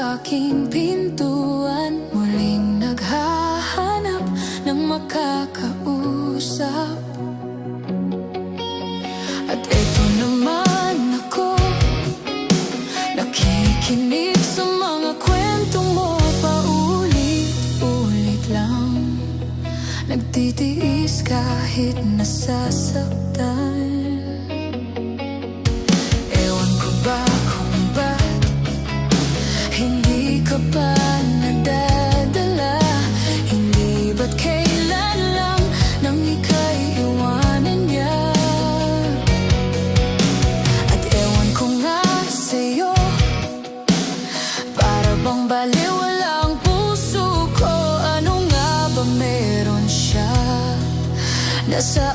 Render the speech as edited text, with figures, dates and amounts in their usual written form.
aking pintuan, muling naghahanap ng makakausap. At eto naman ako, nakikinig sa mga kwento mo, paulit-ulit lang, nagtitiis kahit nasasaktan. Ewan ko ba kung ba't hindi ka pa nadadala, hindi ba't kailan lang nang ika'y iwanan niya. At ewan ko nga sa'yo, para bang baliwala ang puso ko, ano nga ba meron siya? Nasa